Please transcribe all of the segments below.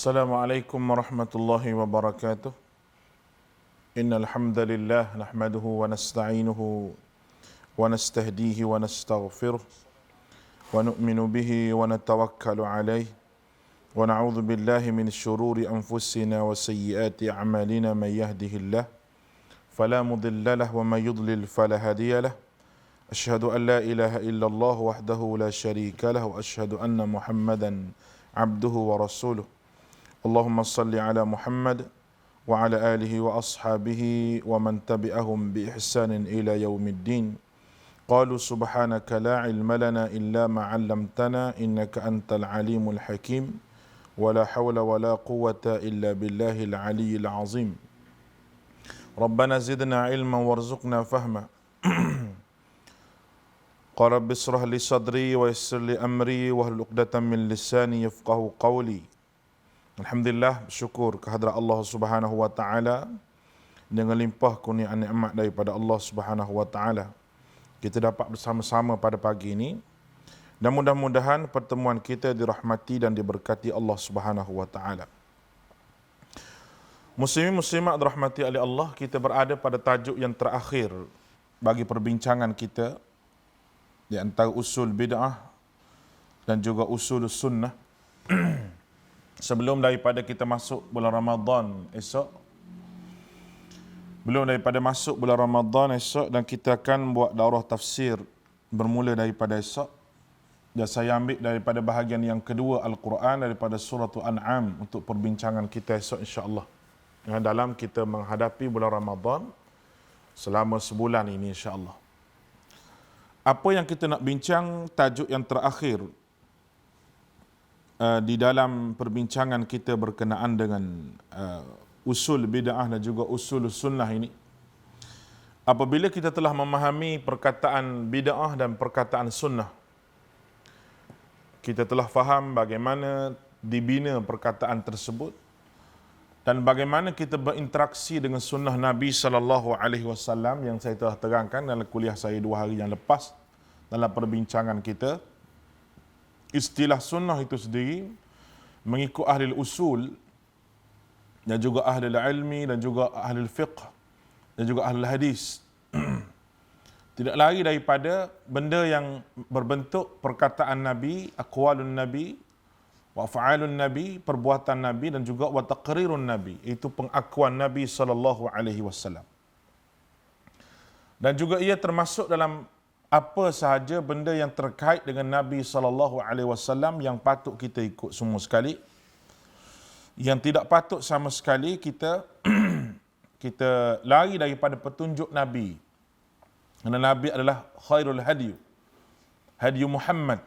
Assalamualaikum warahmatullahi wabarakatuh. Innal hamdalillah nahmaduhu wa nasta'inuhu wa nastahdihi wa nastaghfiruh wa nu'minu bihi wa natawakkalu alayh wa na'udzu billahi min syururi anfusina wa sayyiati a'malina man yahdihillah fala mudilla lahu wa may yudlil fala hadiyalah. Asyhadu an la ilaha illallah wahdahu la syarika lahu wa asyhadu anna Muhammadan abduhu wa rasuluh. Allahumma salli ala Muhammad wa ala alihi wa ashabihi wa man tabi'ahum bi ihsanin ila yaumiddin. Qalu subhanaka la ilma lana illa ma 'allamtana innaka antal alimul hakim wa la hawla wa la quwwata illa billahil aliyyil azim. Rabbana zidna ilman warzuqna fahma. Qala rabbi israh li sadri wa yassir li amri wahlul 'uqdatam min lisani yafqahu qawli. Alhamdulillah, bersyukur kehadrat Allah Subhanahu wa taala dengan limpah kurnia nikmat daripada Allah Subhanahu wa taala. Kita dapat bersama-sama pada pagi ini dan mudah-mudahan pertemuan kita dirahmati dan diberkati Allah Subhanahu wa taala. Muslimin muslimat dirahmati oleh Allah, kita berada pada tajuk yang terakhir bagi perbincangan kita di antara usul bid'ah dan juga usul sunnah. Sebelum daripada kita masuk bulan Ramadan esok, dan kita akan buat daurah tafsir bermula daripada esok. Dan saya ambil daripada bahagian yang kedua Al-Quran daripada surah Al-An'am untuk perbincangan kita esok insya-Allah. Dalam kita menghadapi bulan Ramadan selama sebulan ini insya-Allah. Apa yang kita nak bincang, tajuk yang terakhir di dalam perbincangan kita berkenaan dengan usul bid'ah dan juga usul sunnah ini. Apabila kita telah memahami perkataan bid'ah dan perkataan sunnah, kita telah faham bagaimana dibina perkataan tersebut dan bagaimana kita berinteraksi dengan sunnah Nabi SAW yang saya telah terangkan dalam kuliah saya 2 hari yang lepas dalam perbincangan kita. Istilah sunnah itu sendiri mengikut ahli usul dan juga ahli ilmi dan juga ahli fiqh dan juga ahli hadis. Tidak lari daripada benda yang berbentuk perkataan Nabi, aqwalun Nabi, wa af'alun Nabi, perbuatan Nabi dan juga wa taqrirun Nabi, itu pengakuan Nabi SAW. Dan juga ia termasuk dalam apa sahaja benda yang terkait dengan Nabi SAW yang patut kita ikut semua sekali. Yang tidak patut sama sekali kita kita lari daripada petunjuk Nabi. Kerana Nabi adalah khairul hadi Muhammad,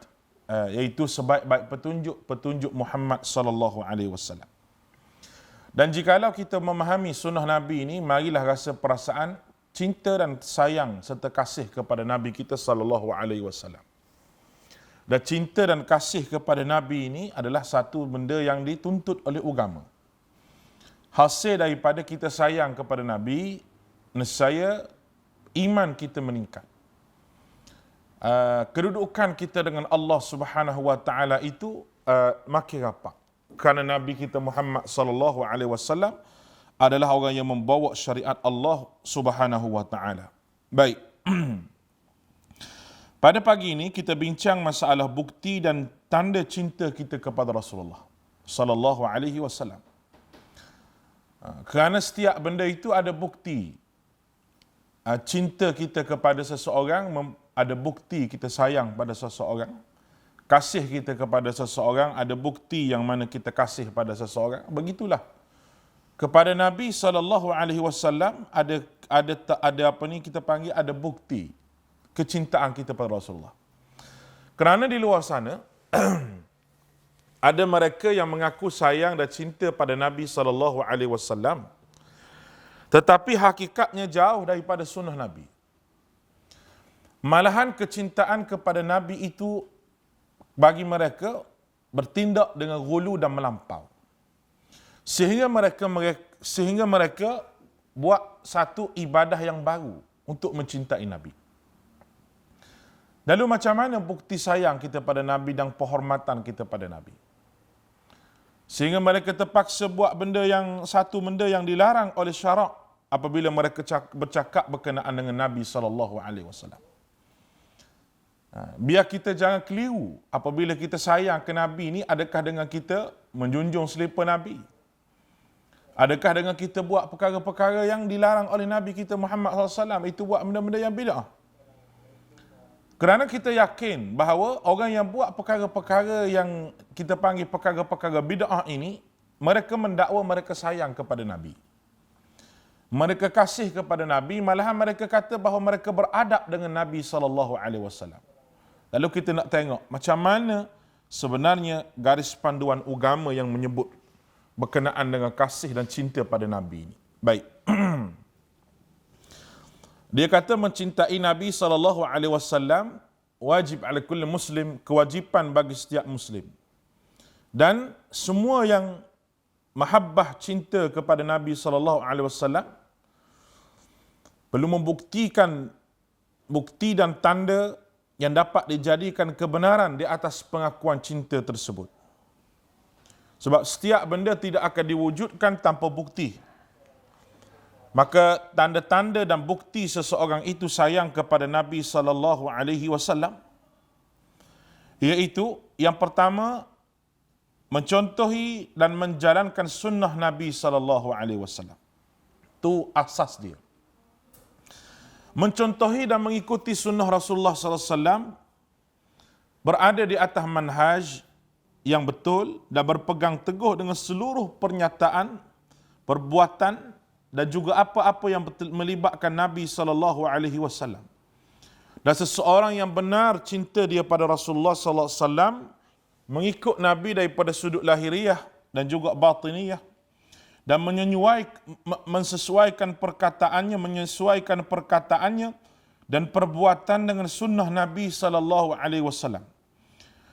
iaitu sebaik-baik petunjuk Muhammad SAW. Dan jikalau kita memahami sunnah Nabi ini, marilah rasa perasaan cinta dan sayang serta kasih kepada Nabi kita SAW. Dan cinta dan kasih kepada Nabi ini adalah satu benda yang dituntut oleh agama. Hasil daripada kita sayang kepada Nabi, nescaya iman kita meningkat. Kedudukan kita dengan Allah Subhanahu wa taala itu makin rapat. Kerana Nabi kita Muhammad SAW adalah orang yang membawa syariat Allah Subhanahu wa taala. Baik. Pada pagi ini kita bincang masalah bukti dan tanda cinta kita kepada Rasulullah sallallahu alaihi wasallam. Kerana setiap benda itu ada bukti. Cinta kita kepada seseorang ada bukti kita sayang pada seseorang. Kasih kita kepada seseorang ada bukti yang mana kita kasih pada seseorang. Begitulah. Kepada Nabi SAW ada apa ni kita panggil, ada bukti kecintaan kita pada Rasulullah. Kerana di luar sana ada mereka yang mengaku sayang dan cinta pada Nabi SAW, tetapi hakikatnya jauh daripada sunnah Nabi. Malahan kecintaan kepada Nabi itu bagi mereka bertindak dengan ghulu dan melampau. Sehingga mereka buat satu ibadah yang baru untuk mencintai Nabi. Lalu macam mana bukti sayang kita pada Nabi dan penghormatan kita pada Nabi? Sehingga mereka terpaksa buat satu benda yang dilarang oleh syarak apabila mereka bercakap berkenaan dengan Nabi SAW. Biar kita jangan keliru apabila kita sayang ke Nabi ni, adakah dengan kita menjunjung selipar Nabi? Adakah dengan kita buat perkara-perkara yang dilarang oleh Nabi kita Muhammad SAW, itu buat benda-benda yang bid'ah? Kerana kita yakin bahawa orang yang buat perkara-perkara yang kita panggil perkara-perkara bid'ah ini, mereka mendakwa mereka sayang kepada Nabi. Mereka kasih kepada Nabi, malahan mereka kata bahawa mereka beradab dengan Nabi SAW. Lalu kita nak tengok macam mana sebenarnya garis panduan agama yang menyebut berkenaan dengan kasih dan cinta pada Nabi ini. Baik. Dia kata mencintai Nabi SAW wajib ala kulli muslim, kewajipan bagi setiap muslim. Dan semua yang mahabbah cinta kepada Nabi SAW perlu membuktikan bukti dan tanda yang dapat dijadikan kebenaran di atas pengakuan cinta tersebut. Sebab setiap benda tidak akan diwujudkan tanpa bukti. Maka tanda-tanda dan bukti seseorang itu sayang kepada Nabi SAW, iaitu yang pertama, mencontohi dan menjalankan sunnah Nabi SAW. Itu asas dia. Mencontohi dan mengikuti sunnah Rasulullah SAW, berada di atas manhaj yang betul dan berpegang teguh dengan seluruh pernyataan, perbuatan dan juga apa-apa yang melibatkan Nabi SAW. Dan seseorang yang benar cinta dia pada Rasulullah SAW, mengikut Nabi daripada sudut lahiriah dan juga batiniyah, dan menyesuaikan perkataannya dan perbuatan dengan sunnah Nabi SAW.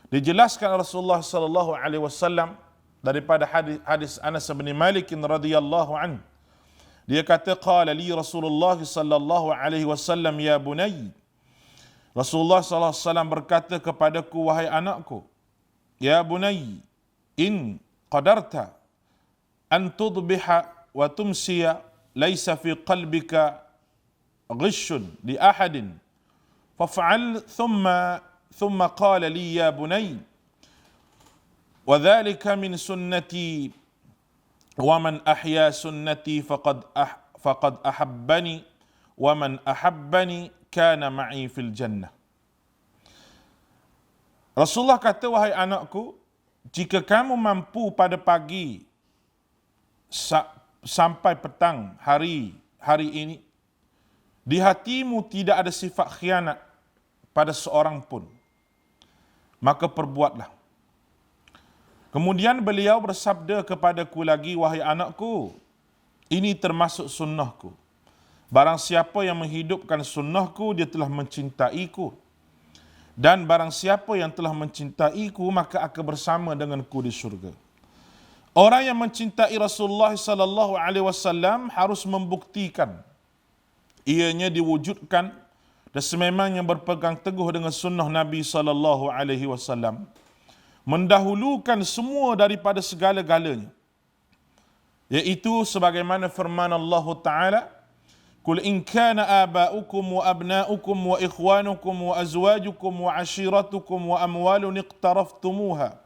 Dijelaskan Rasulullah SAW daripada hadis Anas bin Malik radhiyallahu anhu. Dia kata, qala li Rasulullah sallallahu alaihi wasallam ya bunayya. Rasulullah sallallahu alaihi wasallam berkata kepadaku, wahai anakku, ya bunayya, in qadarta an tudbiha wa tumsiya laysa fi qalbika ghishun li ahadin faf'al thumma qala li ya bunayya wa dhalika min sunnati وَمَنْ أَحْيَا سُنَّتِي فَقَدْ أَحَبَّنِي وَمَنْ أَحَبَّنِي كَانَ مَعِي فِي الْجَنَّةِ. Rasulullah kata, wahai anakku, jika kamu mampu pada pagi sampai petang hari ini, di hatimu tidak ada sifat khianat pada seorang pun, maka perbuatlah. Kemudian beliau bersabda kepadaku lagi, wahai anakku, ini termasuk sunnahku. Barang siapa yang menghidupkan sunnahku, dia telah mencintaiku. Dan barang siapa yang telah mencintaiku, maka akan bersama denganku di syurga. Orang yang mencintai Rasulullah SAW harus membuktikan ianya diwujudkan dan sememangnya berpegang teguh dengan sunnah Nabi SAW. Mendahulukan semua daripada segala-galanya, iaitu sebagaimana firman Allah Ta'ala, Qul in kana aba'ukum wa abna'ukum wa ikhwanukum wa azwajukum wa ashiratukum wa amwalun iqtaraftumuha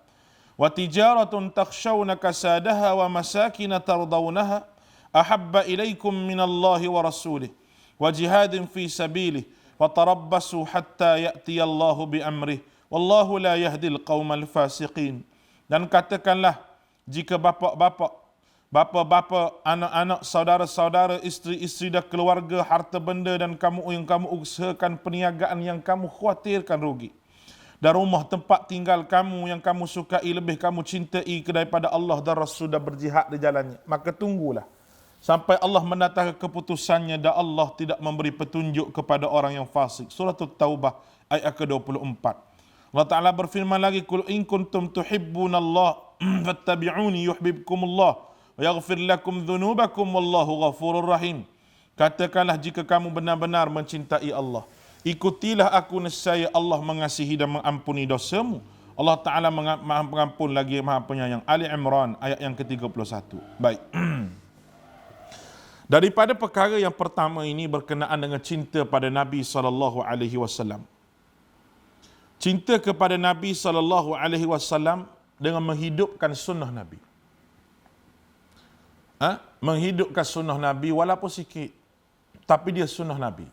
wa tijaratun takhshawna kasadaha wa masakin tardawnaha ahabba ilaykum minallahi wa rasulih wa jihadin fi sabilih wa tarabbasu hatta ya'tiyallahu bi amrih wallahu la yahdil qaumal fasiqin. Dan katakanlah, jika bapa-bapa, anak-anak, saudara-saudara, isteri-isteri dan keluarga, harta benda dan yang kamu usahakan, perniagaan yang kamu khawatirkan rugi, dan rumah tempat tinggal kamu yang kamu sukai, lebih kamu cintai daripada Allah dan Rasul, dan berjihad di jalannya, maka tunggulah sampai Allah mendatangkan keputusannya dan Allah tidak memberi petunjuk kepada orang yang fasik. Surah At-Taubah ayat ke-24. Allah Ta'ala berfirman lagi, Qul in kuntum tuhibbunallah fattabi'uni yuhibbukumullah wa yaghfir lakum dhunubakum wallahu ghafurur rahim. Katakanlah, jika kamu benar-benar mencintai Allah, ikutilah aku, nescaya Allah mengasihi dan mengampuni dosamu. Allah Ta'ala maha pengampun lagi maha penyayang. Ali Imran ayat yang ke-31. Baik. Daripada perkara yang pertama ini berkenaan dengan cinta pada Nabi SAW. Cinta kepada Nabi SAW dengan menghidupkan sunnah Nabi. Menghidupkan sunnah Nabi walaupun sikit. Tapi dia sunnah Nabi.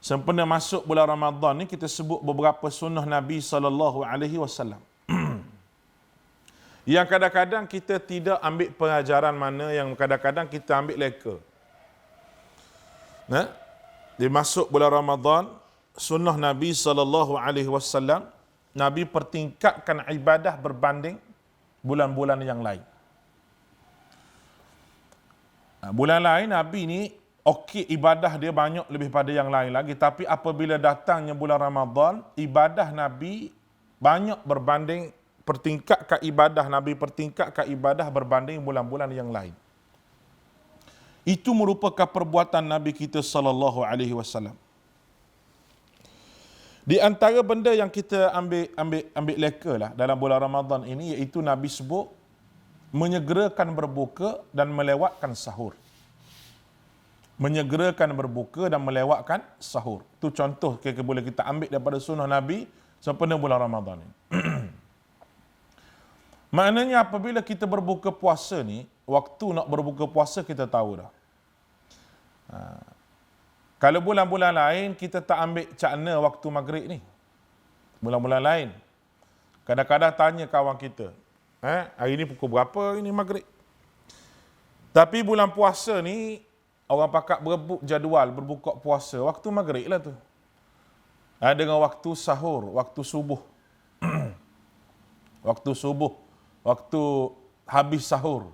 Sempena masuk bulan Ramadan ni kita sebut beberapa sunnah Nabi SAW. Yang kadang-kadang kita tidak ambil pengajaran mana, yang kadang-kadang kita ambil leka. Dia masuk bulan Ramadan, sunnah Nabi SAW, Nabi pertingkatkan ibadah berbanding bulan-bulan yang lain. Bulan lain Nabi ni okey, ibadah dia banyak lebih pada yang lain lagi. Tapi apabila datangnya bulan Ramadan, ibadah Nabi banyak berbanding, pertingkatkan ibadah berbanding bulan-bulan yang lain. Itu merupakan perbuatan Nabi kita SAW. Di antara benda yang kita ambil leka lah dalam bulan Ramadan ini, iaitu Nabi sebut menyegerakan berbuka dan melewatkan sahur. Menyegerakan berbuka dan melewatkan sahur. Itu contoh boleh kita ambil daripada sunnah Nabi sempena bulan Ramadan ini. Maknanya apabila kita berbuka puasa ni, waktu nak berbuka puasa kita tahu dah. Kalau bulan-bulan lain kita tak ambil cakna waktu maghrib ni. Bulan-bulan lain. Kadang-kadang tanya kawan kita, hari ni pukul berapa ini maghrib? Tapi bulan puasa ni, orang pakat berebut jadual berbuka puasa waktu maghrib lah tu. Dengan waktu sahur, waktu subuh. Waktu habis sahur.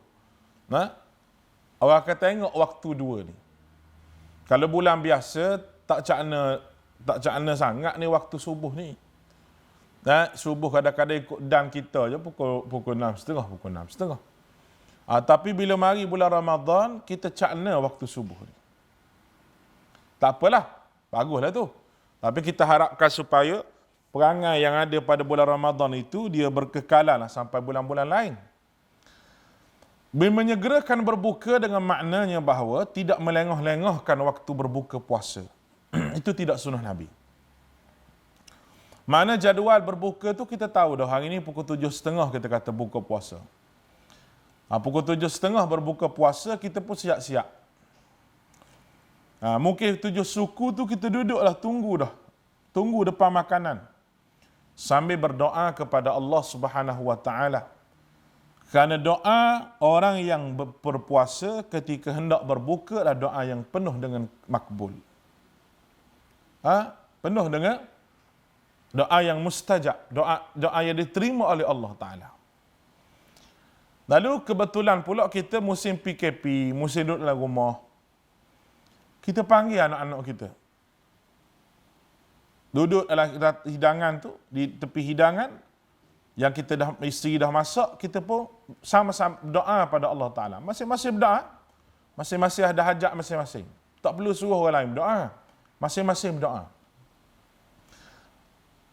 Orang akan tengok waktu dua ni. Kalau bulan biasa tak cakna sangat ni waktu subuh ni. Subuh kadang-kadang ikut dan kita je pukul 6.30, pukul 6.30. Tapi bila mari bulan Ramadan, kita cakna waktu subuh ni. Tak apalah, baguslah tu. Tapi kita harapkan supaya perangai yang ada pada bulan Ramadan itu, dia berkekalan lah sampai bulan-bulan lain. Menyegerakan berbuka dengan maknanya bahawa tidak melengah-lengahkan waktu berbuka puasa. Itu tidak sunnah Nabi. Mana jadual berbuka tu kita tahu dah, hari ni pukul 7.30 kita kata buka puasa. Pukul 7.30 berbuka puasa, kita pun siap-siap. Mungkin 7 suku tu kita duduklah, tunggu depan makanan. Sambil berdoa kepada Allah Subhanahu Wa Taala. Kerana doa orang yang berpuasa ketika hendak berbuka adalah doa yang penuh dengan makbul. Penuh dengan doa yang mustajab, doa yang diterima oleh Allah Taala. Lalu kebetulan pula kita musim PKP, musim duduk dalam rumah. Kita panggil anak-anak kita. Duduk dalam hidangan tu, di tepi hidangan, yang kita isteri dah masak, kita pun sama-sama doa pada Allah Ta'ala. Masing-masing berdoa, masing-masing ada hajat masing-masing. Tak perlu suruh orang lain berdoa. Masing-masing berdoa.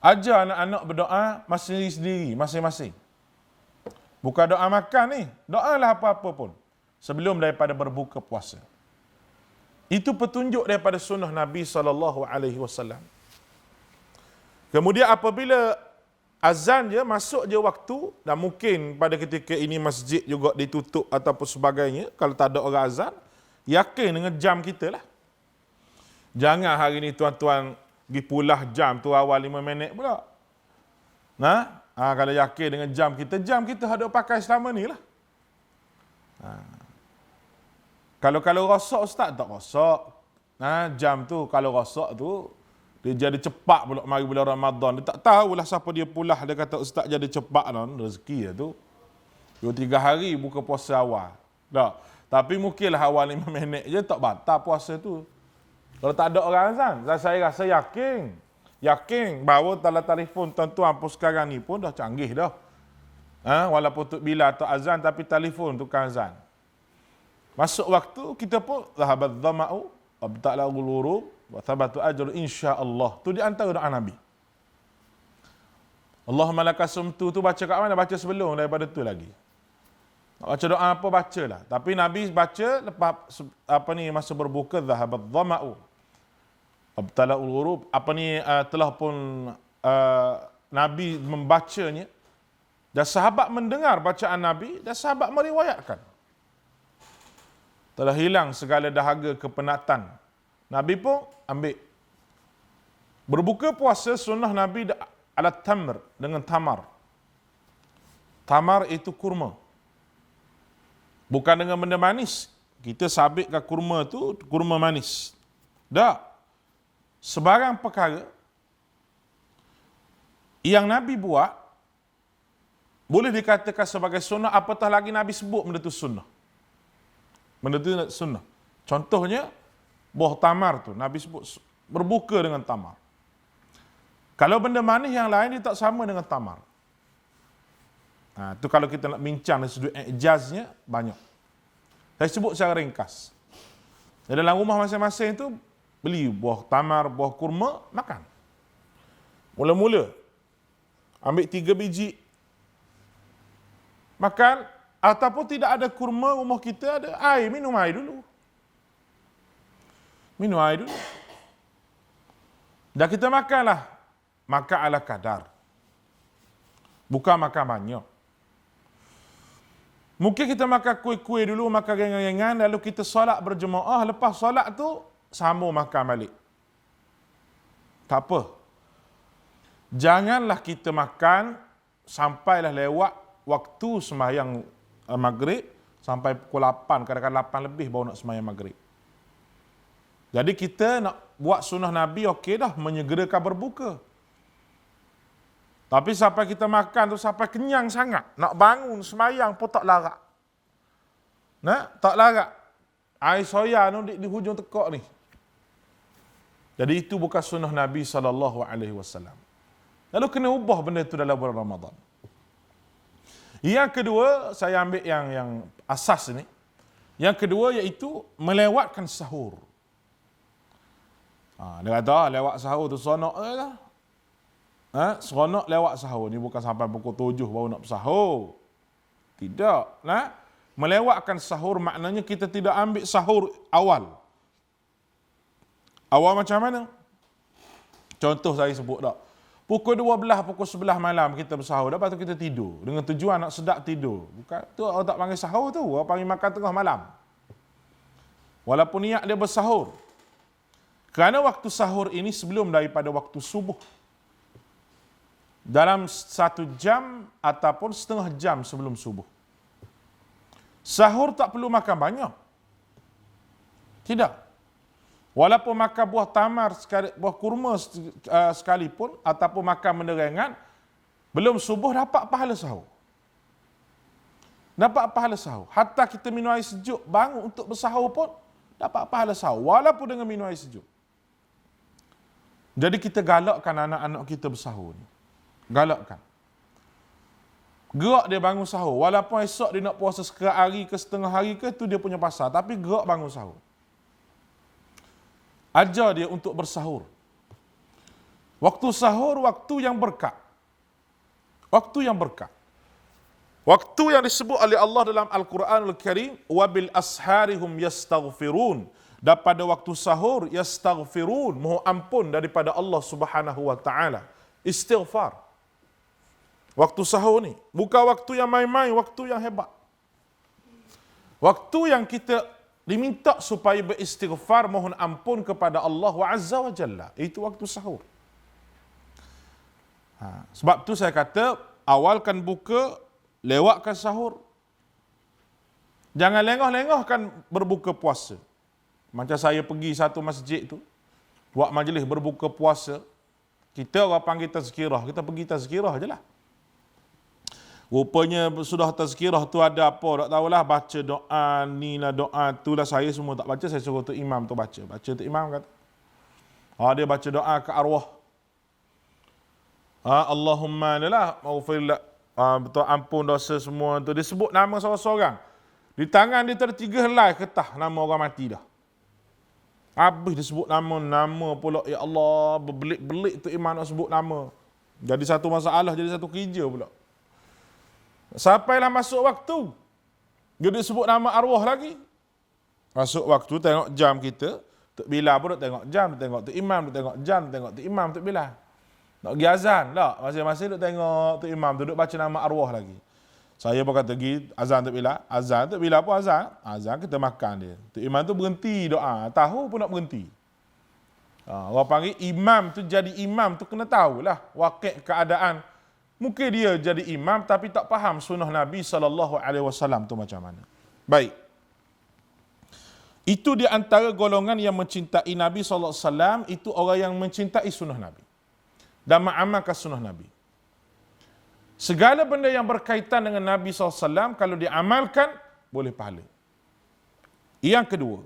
Ajar anak-anak berdoa sendiri-sendiri, masing-masing. Bukan doa makan ni, doalah apa-apa pun sebelum daripada berbuka puasa. Itu petunjuk daripada sunnah Nabi SAW. Kemudian apabila azan je, masuk je waktu, dan mungkin pada ketika ini masjid juga ditutup ataupun sebagainya, kalau tak ada orang azan, yakin dengan jam kita lah. Jangan hari ni tuan-tuan pergi pulah jam tu awal 5 minit pula. Kalau yakin dengan jam kita ada pakai selama ni lah. Kalau rosak ustaz, tak rosak. Jam tu kalau rosak tu, dia jadi cepat pula mari bulan Ramadan. Dia tak tahulah siapa dia pulah, dia kata ustaz jadi cepat lah, rezeki lah tu. 2-3 hari buka puasa awal. Tak. Tapi mungkinlah awal 5 minit je tak batal puasa tu. Kalau tak ada orang azan, saya rasa yakin bahawa dalam telefon tuan-tuan pun sekarang ni pun dah canggih dah. Walaupun Tok Bilal tak azan, tapi telefon tukang azan. Masuk waktu, kita pun zahabat dhama'u, abta'la ghuluru, wa thabatu ajru insya-Allah. Tu di antara doa Nabi. Allahumma laka sumtu tu baca kat mana? Baca sebelum daripada tu lagi. Nak baca doa apa bacalah. Tapi Nabi baca lepas masa berbuka dhahabat dhama'u. Abtala'ul ghurub telah pun Nabi membacanya dan sahabat mendengar bacaan Nabi dan sahabat meriwayatkan. Telah hilang segala dahaga kepenatan. Nabi pun ambil. Berbuka puasa sunnah Nabi ala tamr dengan tamar. Tamar itu kurma. Bukan dengan benda manis. Kita sabitkan kurma tu kurma manis. Tak. Sebarang perkara yang Nabi buat boleh dikatakan sebagai sunnah, apatah lagi Nabi sebut benda tu sunnah. Benda tu sunnah. Contohnya buah tamar tu Nabi sebut berbuka dengan tamar. Kalau benda manis yang lain dia tak sama dengan tamar. Tu kalau kita nak bincang dari sudut ijaznya banyak. Saya sebut secara ringkas. Dalam rumah masing-masing tu beli buah tamar, buah kurma, makan. Mula-mula ambil 3 biji makan, ataupun tidak ada kurma, rumah kita ada air, minum air dulu. Minum air dulu. Dan kita makanlah. Makan ala kadar. Bukan makan banyak. Mungkin kita makan kuih-kuih dulu, makan ringan-ringan, lalu kita solat berjemaah, lepas solat tu sambung makan balik. Tak apa. Janganlah kita makan sampailah lewat waktu sembahyang maghrib sampai pukul 8, kadang-kadang 8 lebih baru nak sembahyang maghrib. Jadi kita nak buat sunnah Nabi okey dah, menyegerakan berbuka. Tapi sampai kita makan tu sampai kenyang sangat, nak bangun sembahyang pun tak larat. Tak larat. Air soya tu di hujung tekak ni. Jadi itu bukan sunnah Nabi SAW. Lalu kena ubah benda itu dalam bulan Ramadan. Yang kedua, saya ambil yang asas ni. Yang kedua iaitu melewatkan sahur. Dia kata lewat sahur tu seronok lah. Seronok lewat sahur. Ni bukan sampai pukul 7 baru nak bersahur. Tidak. Melewatkan sahur maknanya kita tidak ambil sahur awal. Awal macam mana? Contoh saya sebut tak. Pukul 12, pukul 11 malam kita bersahur. Lepas tu kita tidur. Dengan tujuan nak sedap tidur. Bukan tu orang tak panggil sahur tu. Orang panggil makan tengah malam. Walaupun niat dia bersahur. Kerana waktu sahur ini sebelum daripada waktu subuh. Dalam 1 jam ataupun setengah jam sebelum subuh. Sahur tak perlu makan banyak. Tidak. Walaupun makan buah tamar, buah kurma sekalipun, ataupun makan benda ringan, belum subuh dapat pahala sahur. Dapat pahala sahur. Hatta kita minum air sejuk, bangun untuk bersahur pun, dapat pahala sahur. Walaupun dengan minum air sejuk. Jadi kita galakkan anak-anak kita bersahur ni. Galakkan. Gerak dia bangun sahur. Walaupun esok dia nak puasa sekehari ke setengah hari ke, tu dia punya pasal. Tapi gerak bangun sahur. Ajar dia untuk bersahur. Waktu sahur, waktu yang berkat. Waktu yang berkat. Waktu yang disebut oleh Allah dalam Al-Quranul Karim, wabil asharihum yastaghfirun. Dan pada waktu sahur, yastaghfirun, mohon ampun daripada Allah Subhanahu wa taala. Istighfar. Waktu sahur ni bukan waktu yang main-main, waktu yang hebat. Waktu yang kita diminta supaya beristighfar, mohon ampun kepada Allah Azza wa Jalla. Itu waktu sahur. Sebab tu saya kata, awalkan buka, lewatkan sahur. Jangan lengah-lengahkan berbuka puasa. Macam saya pergi satu masjid tu, buat majlis berbuka puasa, kita orang panggil tazkirah, kita pergi tazkirah je lah. Rupanya sudah tazkirah tu ada apa, tak tahulah, baca doa ni lah, doa tu lah, saya semua tak baca, saya suruh tu imam tu baca. Baca tu imam kata, dia baca doa ke arwah. Allahumma lah, maghfirlah, betul ampun dosa semua tu. Dia sebut nama seorang-seorang. Di tangan dia ada 3 helai kertas nama orang mati dah. Habis dia sebut nama pula, ya Allah, berbelit-belit tu imam nak sebut nama. Jadi satu masalah, jadi satu kerja pula. Sampailah masuk waktu. Dia sebut nama arwah lagi. Masuk waktu, tengok jam kita. Tok Bilal pun duk tengok jam, tengok Tok Imam, duk tengok jam, tengok Tok Imam, Tok Bilal. Nak pergi azan, tak? Masing-masing duk tengok Tok Imam tu, duk baca nama arwah lagi. Saya pun kata pergi azan Tok Bilal. Azan Tok Bilal pun azan. Azan kita makan dia. Tok Imam tu berhenti doa. Tahu pun nak berhenti. Orang panggil imam tu jadi imam tu kena tahulah wakil keadaan. Mungkin dia jadi imam tapi tak faham sunnah Nabi SAW tu macam mana. Baik. Itu di antara golongan yang mencintai Nabi SAW, itu orang yang mencintai sunnah Nabi. Dan mengamalkan sunnah Nabi. Segala benda yang berkaitan dengan Nabi SAW, kalau diamalkan, boleh pahala. Yang kedua,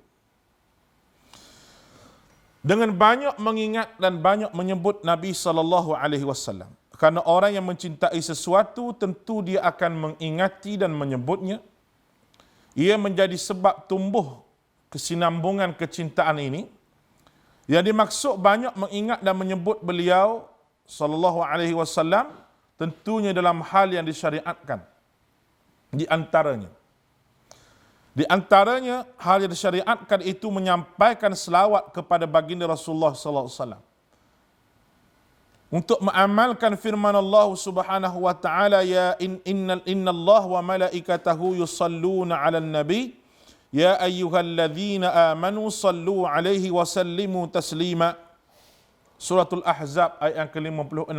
dengan banyak mengingat dan banyak menyebut Nabi SAW. Karena orang yang mencintai sesuatu, tentu dia akan mengingati dan menyebutnya. Ia menjadi sebab tumbuh kesinambungan kecintaan ini. Yang dimaksud banyak mengingat dan menyebut beliau SAW, tentunya dalam hal yang disyariatkan. Di antaranya hal yang disyariatkan itu menyampaikan selawat kepada baginda Rasulullah SAW. Untuk mengamalkan firman Allah Subhanahu wa taala, ya innallaha wa malaikatahu yusalluna 'alan nabi ya ayyuhalladzina amanu sallu 'alaihi wa sallimu taslima. Suratul Ahzab ayat yang ke-56.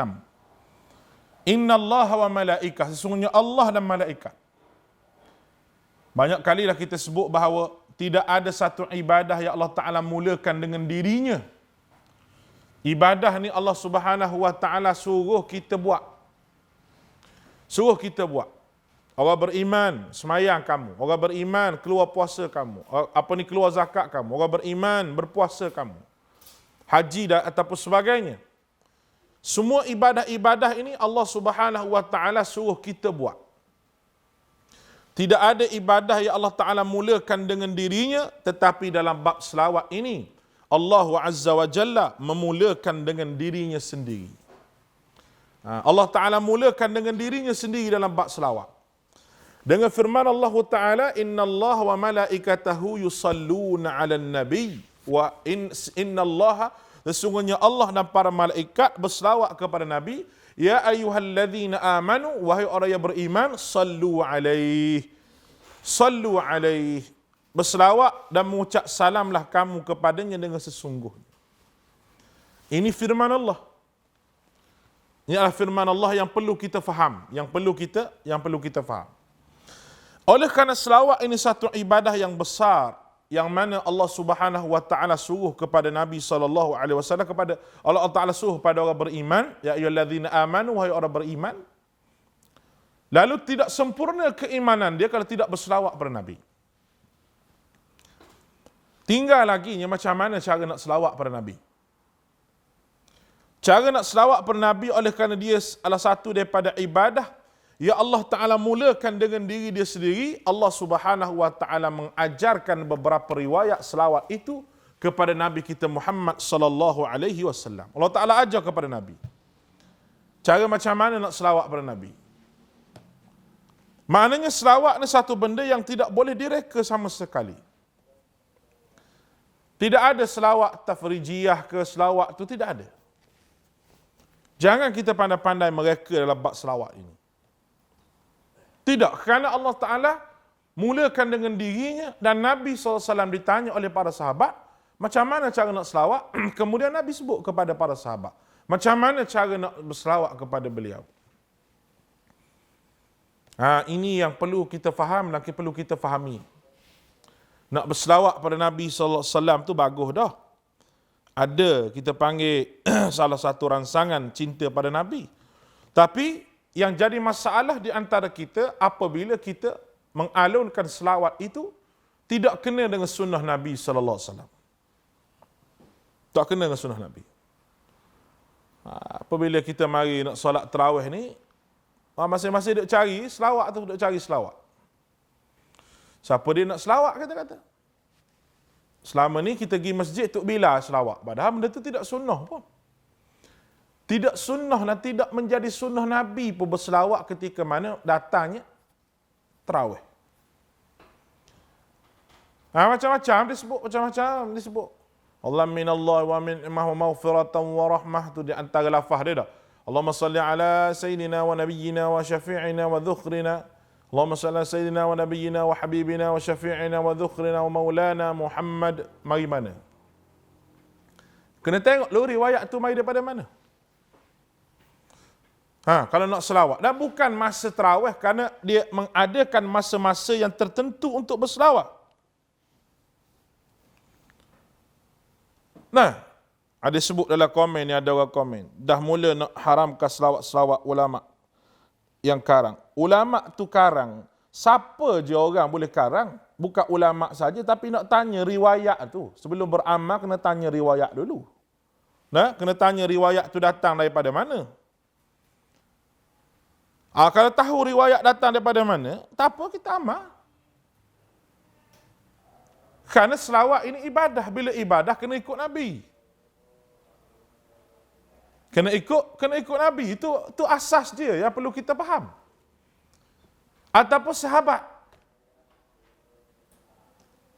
Innallaha wa malaikah, sesungguhnya Allah dan malaikat. Banyak kalilah kita sebut bahawa tidak ada satu ibadah yang Allah Ta'ala mulakan dengan dirinya. Ibadah ni Allah Subhanahu wa Ta'ala suruh kita buat. Suruh kita buat. Orang beriman, semayang kamu. Orang beriman, keluar puasa kamu. Keluar zakat kamu. Orang beriman, berpuasa kamu. Haji dan ataupun sebagainya. Semua ibadah-ibadah ini Allah Subhanahu wa Ta'ala suruh kita buat. Tidak ada ibadah yang Allah Ta'ala mulakan dengan dirinya, tetapi dalam bab selawat ini, Allah Azza wa Jalla memulakan dengan dirinya sendiri. Allah Ta'ala mulakan dengan dirinya sendiri dalam bab selawat. Dengan firman Allah Ta'ala, Inna Allah wa malaikatahu yusalluna 'alan nabi wa inna Allah, sesungguhnya Allah dan para malaikat berselawat kepada Nabi. Ya ayyuhalladzina amanu, wahai orang yang beriman, sallu alaihi. Sallu alaihi. Berselawat dan mengucap salamlah kamu kepadanya dengan sesungguhnya. Ini firman Allah. Ini adalah firman Allah yang perlu kita faham, yang perlu kita faham. Oleh kerana selawat ini satu ibadah yang besar, yang mana Allah Subhanahu wa Ta'ala suruh kepada Nabi SAW, kepada Allah Ta'ala suruh pada orang beriman, ya ayyuhalladzina amanu, wahai orang beriman. Lalu tidak sempurna keimanan dia kalau tidak berselawat kepada Nabi. Tinggal lagi macam mana cara nak selawat pada Nabi. Cara nak selawat pada Nabi oleh kerana dia salah satu daripada ibadah ya Allah Ta'ala mulakan dengan diri dia sendiri. Allah Subhanahu wa Ta'ala mengajarkan beberapa riwayat selawat itu kepada Nabi kita Muhammad sallallahu alaihi wasallam. Allah Ta'ala ajar kepada Nabi cara macam mana nak selawat pada Nabi. Maknanya selawat ni satu benda yang tidak boleh direka sama sekali. Tidak ada selawat tafrijiyah ke selawat tu, tidak ada. Jangan kita pandai-pandai mereka dalam bab selawat ini. Tidak, kerana Allah Ta'ala mulakan dengan dirinya dan Nabi SAW ditanya oleh para sahabat, macam mana cara nak selawat? Kemudian Nabi sebut kepada para sahabat, macam mana cara nak berselawat kepada beliau. Ini yang perlu kita faham dan perlu kita fahami. Nak berselawat pada Nabi SAW tu bagus dah. Ada kita panggil salah satu rangsangan cinta pada Nabi. Tapi yang jadi masalah di antara kita apabila kita mengalunkan selawat itu tidak kena dengan sunnah Nabi SAW. Tak kena dengan sunnah Nabi. Apabila kita mari nak solat tarawih ni, masing-masing duk cari selawat tu, duk cari selawat. Siapa dia nak selawat kata-kata. Selama ni kita pergi masjid Tok Bilal selawat. Padahal benda tu tidak sunnah pun. Tidak sunnah dan tidak menjadi sunnah Nabi pun berselawat ketika mana datangnya tarawih. Macam-macam disebut. Allah minallah wa min maghfiratan wa rahmah, tu di antara lafaz dia dah. Allahumma salli ala sayyidina wa nabiyyina wa syafi'ina wa dhukhrina. Allahumma salli ala sayyidina wa nabiyyina wa habibina wa syafi'ina wa dhukhrina wa maulana Muhammad. Mari mana? Kena tengok lu riwayat tu mari daripada mana. Kalau nak selawat. Dan bukan masa tarawih, kerana dia mengadakan masa-masa yang tertentu untuk berselawat. Nah, ada sebut dalam komen ni, ada orang komen, dah mula nak haramkan selawat-selawat ulama yang karang. Ulama tu karang, siapa je orang boleh karang? Bukan ulama saja, tapi nak tanya riwayat tu. Sebelum beramal, kena tanya riwayat dulu. Nah, kena tanya riwayat tu datang daripada mana. Kalau tahu riwayat datang daripada mana, tak apa kita amal. Kerana selawat ini ibadah. Bila ibadah, kena ikut Nabi. Kena ikut Nabi. Itu asas dia yang perlu kita faham. Ataupun sahabat.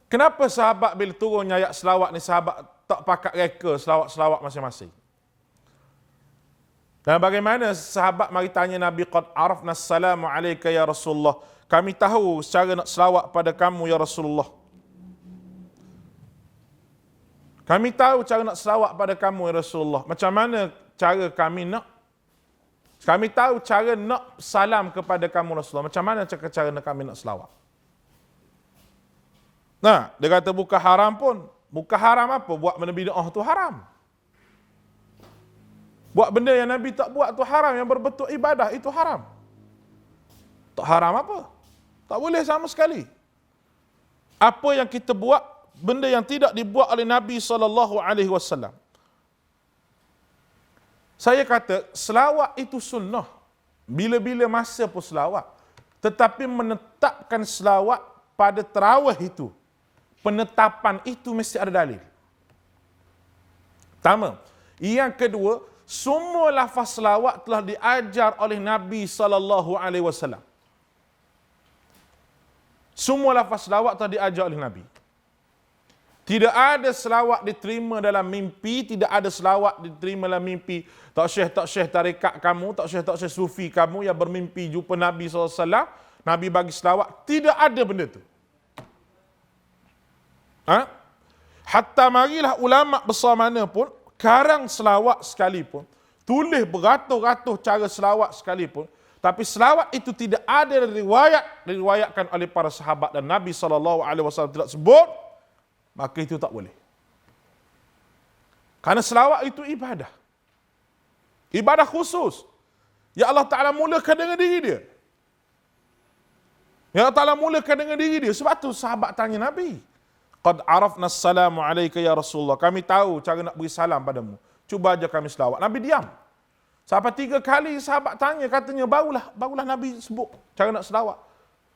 Kenapa sahabat bila turun ayat selawat ni, sahabat tak pakat reka selawat-selawat masing-masing? Dan bagaimana sahabat mari tanya Nabi, qad arafna assalamu alayka ya Rasulullah. Kami tahu cara nak selawat pada kamu ya Rasulullah. Kami tahu cara nak selawat pada kamu ya Rasulullah. Macam mana cara kami nak? Kami tahu cara nak salam kepada kamu Rasulullah. Macam mana cara kami nak selawat? Nah, dia kata bukan haram pun. Bukan haram apa? Buat benda bid'ah tu haram. Buat benda yang Nabi tak buat tu haram, yang berbentuk ibadah itu haram. Tak haram apa? Tak boleh sama sekali. Apa yang kita buat, benda yang tidak dibuat oleh Nabi SAW. Saya kata, selawat itu sunnah. Bila-bila masa pun selawat. Tetapi menetapkan selawat pada tarawih itu, penetapan itu mesti ada dalil. Pertama. Yang kedua, semua lafaz selawat telah diajar oleh Nabi SAW. Semua lafaz selawat telah diajar oleh Nabi. Tidak ada selawat diterima dalam mimpi, tidak ada selawat diterima dalam mimpi tak syekh tarekat kamu, tak syekh sufi kamu yang bermimpi jumpa Nabi SAW, Nabi bagi selawat. Tidak ada benda tu. Hatta marilah ulama besar mana pun, karang selawat sekalipun, tulis beratus-ratus cara selawat sekalipun, tapi selawat itu tidak ada diriwayatkan oleh para sahabat dan Nabi SAW tidak sebut, maka itu tak boleh. Karena selawat itu ibadah. Ibadah khusus. Ya Allah Ta'ala mulakan dengan diri dia. Ya Allah Ta'ala mulakan dengan diri dia. Sebab tu sahabat tanya Nabi, qad arafna assalamu alayka ya Rasulullah. Kami tahu cara nak beri salam padamu. Cuba aja kami selawat. Nabi diam. Sampai 3 kali sahabat tanya, katanya barulah Nabi sebut cara nak selawat.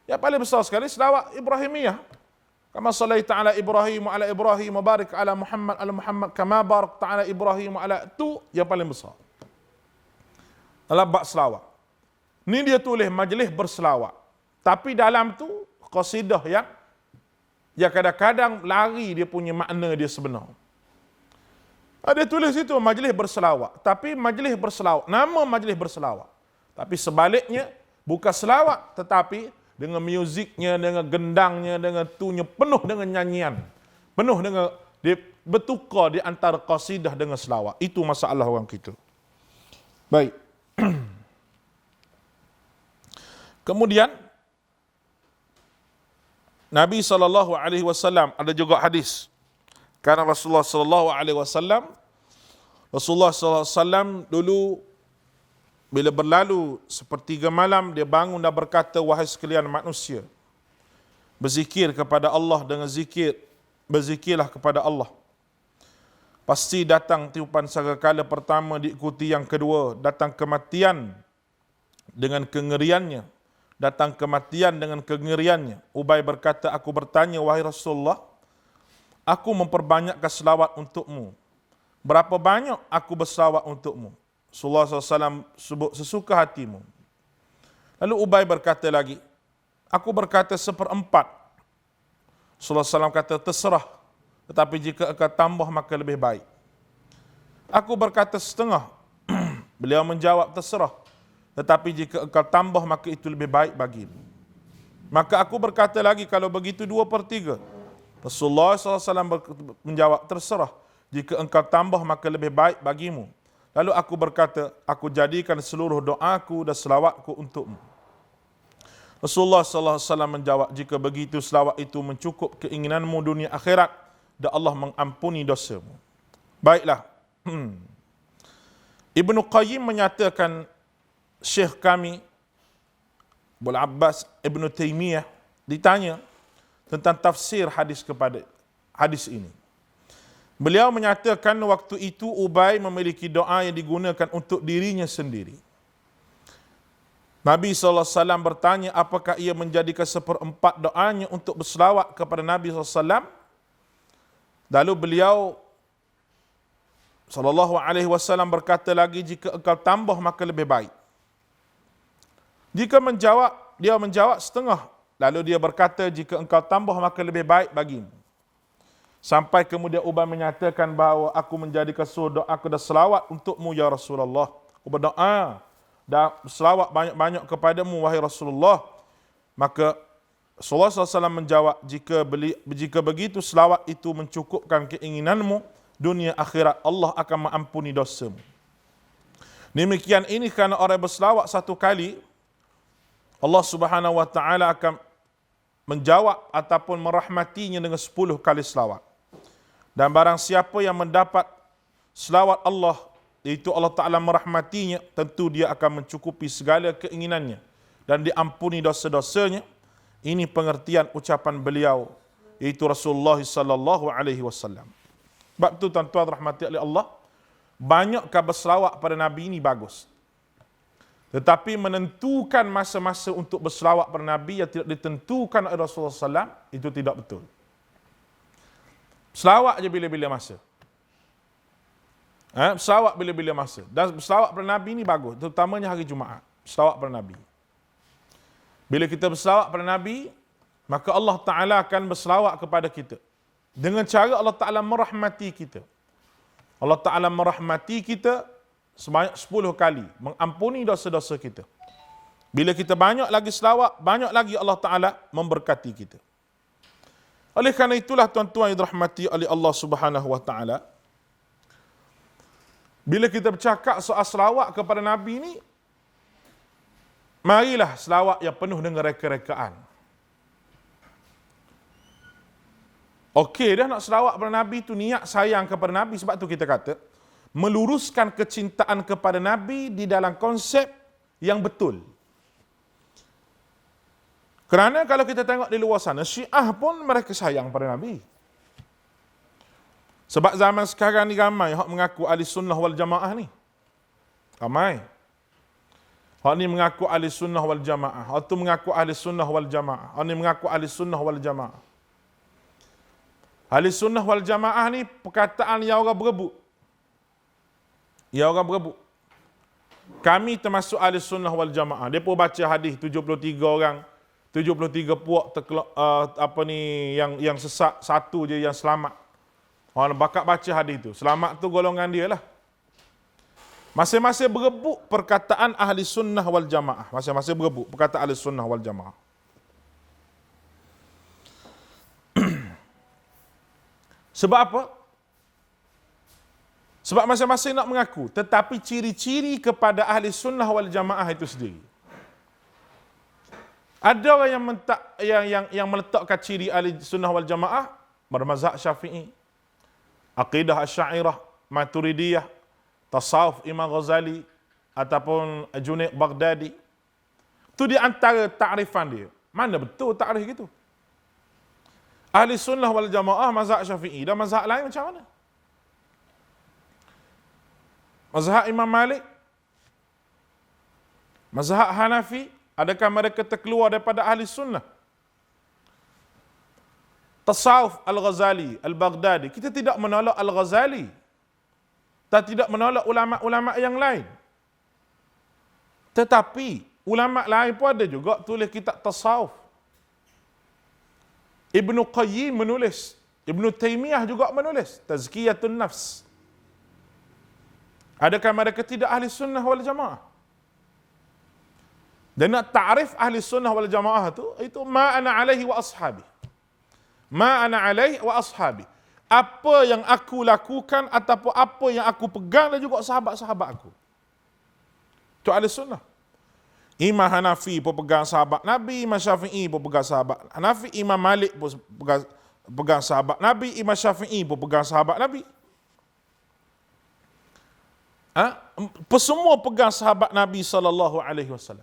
Yang paling besar sekali selawat Ibrahimiyah. Kama sallaita ala Ibrahim wa ala Ibrahim wa barik ala Muhammad kama barakta ala Ibrahim wa ala, itu yang paling besar. Dalam bab selawat. Ni dia tulis majlis berselawat. Tapi dalam tu qasidah yang kadang-kadang lari dia punya makna dia sebenar. Dia tulis itu majlis berselawat. Tapi majlis berselawat, nama majlis berselawat. Tapi sebaliknya, bukan selawat, tetapi dengan muziknya, dengan gendangnya, dengan tunya, penuh dengan nyanyian. Penuh dengan, dia bertukar di antara qasidah dengan selawat. Itu masalah orang kita. Baik. Kemudian, Nabi SAW ada juga hadis. Karena Rasulullah SAW dulu bila berlalu sepertiga malam, dia bangun dan berkata, wahai sekalian manusia, berzikir kepada Allah dengan zikir, berzikirlah kepada Allah. Pasti datang tiupan sangkakala pertama diikuti yang kedua, datang kematian dengan kengeriannya. Datang kematian dengan kengeriannya. Ubay berkata, aku bertanya, wahai Rasulullah, aku memperbanyakkan selawat untukmu. Berapa banyak aku berselawat untukmu? Rasulullah SAW sebut sesuka hatimu. Lalu Ubay berkata lagi, aku berkata 1/4. Rasulullah SAW kata, terserah. Tetapi jika engkau tambah maka lebih baik. Aku berkata 1/2. Beliau menjawab, terserah. Tetapi jika engkau tambah maka itu lebih baik bagimu. Maka aku berkata lagi, kalau begitu 2/3. Rasulullah SAW menjawab, terserah. Jika engkau tambah maka lebih baik bagimu. Lalu aku berkata, aku jadikan seluruh doaku dan selawatku untukmu. Rasulullah SAW menjawab, jika begitu selawat itu mencukup keinginanmu dunia akhirat dan Allah mengampuni dosamu. Baiklah. Ibnu Qayyim menyatakan, Syekh kami Abul Abbas Ibnu Taimiyah ditanya tentang tafsir hadis ini. Beliau menyatakan waktu itu Ubay memiliki doa yang digunakan untuk dirinya sendiri. Nabi SAW bertanya apakah ia menjadikan 1/4 doanya untuk berselawat kepada Nabi SAW. Lalu beliau SAW berkata lagi, jika engkau tambah maka lebih baik. Dia menjawab 1/2. Lalu dia berkata, jika engkau tambah maka lebih baik bagimu. Sampai kemudian Ubay menyatakan bahawa aku menjadikan seluruh doaku dan selawat untukmu ya Rasulullah. Aku berdoa dan selawat banyak-banyak kepadamu wahai Rasulullah. Maka Rasulullah SAW menjawab, jika begitu selawat itu mencukupkan keinginanmu dunia akhirat, Allah akan mengampuni dosamu. Demikian ini kerana orang berselawat 1 kali, Allah Subhanahu wa taala akan menjawab ataupun merahmatinya dengan 10 kali selawat. Dan barang siapa yang mendapat selawat Allah, iaitu Allah Ta'ala merahmatinya, tentu dia akan mencukupi segala keinginannya dan diampuni dosa-dosanya. Ini pengertian ucapan beliau, iaitu Rasulullah SAW. Sebab itu tuan-tuan rahmati oleh Allah, banyakkah berselawat pada Nabi ini bagus. Tetapi menentukan masa-masa untuk berselawat pada Nabi yang tidak ditentukan oleh Rasulullah SAW, itu tidak betul. Selawat je bila-bila masa. Selawat bila-bila masa. Dan berselawat pada Nabi ini bagus, terutamanya hari Jumaat. Selawat pada Nabi. Bila kita berselawat pada Nabi, maka Allah Ta'ala akan berselawat kepada kita. Dengan cara Allah Ta'ala merahmati kita. Allah Ta'ala merahmati kita sebanyak 10 kali, mengampuni dosa-dosa kita. Bila kita banyak lagi selawat, banyak lagi Allah Ta'ala memberkati kita. Oleh kerana itulah tuan-tuan yang dirahmati oleh Allah Subhanahu wa Ta'ala, bila kita bercakap soal selawat kepada Nabi ini, marilah selawat yang penuh dengan reka-rekaan. Okey dah nak selawat kepada Nabi itu niat sayang kepada Nabi, sebab tu kita kata meluruskan kecintaan kepada Nabi di dalam konsep yang betul. Kerana kalau kita tengok di luar sana, Syiah pun mereka sayang pada Nabi. Sebab zaman sekarang ni ramai hak mengaku ahli sunnah wal jamaah ni. Ramai. Hak ni mengaku ahli sunnah wal jamaah. Hak tu mengaku ahli sunnah wal jamaah. Hak ni mengaku ahli sunnah wal jamaah. Ahli sunnah wal jamaah ni perkataan yang orang berebut. Ya orang berebut. Kami termasuk ahli sunnah wal jamaah. Dia pun baca hadis 73 orang, 73 puak yang sesat, satu je yang selamat. Orang bakat baca hadis tu. Selamat tu golongan dia lah. Masing-masing berebut perkataan ahli sunnah wal jamaah. Masing-masing berebut perkataan ahli sunnah wal jamaah. Sebab apa? Sebab masing-masing nak mengaku, tetapi ciri-ciri kepada ahli sunnah wal jamaah itu sendiri. Ada orang yang meletakkan ciri ahli sunnah wal jamaah bermazhab Syafi'i, aqidah Asy'ariyah, Maturidiyah, tasawuf Imam Ghazali ataupun Junaid Baghdadi. Itu di antara takrifan dia. Mana betul takrif gitu? Ahli sunnah wal jamaah mazhab Syafi'i dan mazhab lain macam mana? Mazhab Imam Malik, mazhab Hanafi, adakah mereka terkeluar daripada ahli sunnah? Tasawuf Al-Ghazali, Al-Baghdadi, kita tidak menolak Al-Ghazali, dan tidak menolak ulama-ulama yang lain. Tetapi ulama lain pun ada juga tulis kitab tasawuf. Ibnu Qayyim menulis, Ibnu Taimiyah juga menulis Tazkiyatun Nafs. Adakah mereka tidak ahli sunnah wal jamaah? Dan nak ta'rif ahli sunnah wal jamaah itu ma ana alaihi wa ashabi. Ma ana alaihi wa ashabi. Apa yang aku lakukan ataupun apa yang aku pegang dan juga sahabat-sahabat aku. Itu ahli sunnah. Imam Hanafi pun pegang sahabat Nabi, Imam Syafi'i pun pegang sahabat Hanafi, Imam Malik pun pegang sahabat Nabi, Imam Syafi'i pun pegang sahabat Nabi. Semua pegang sahabat Nabi SAW.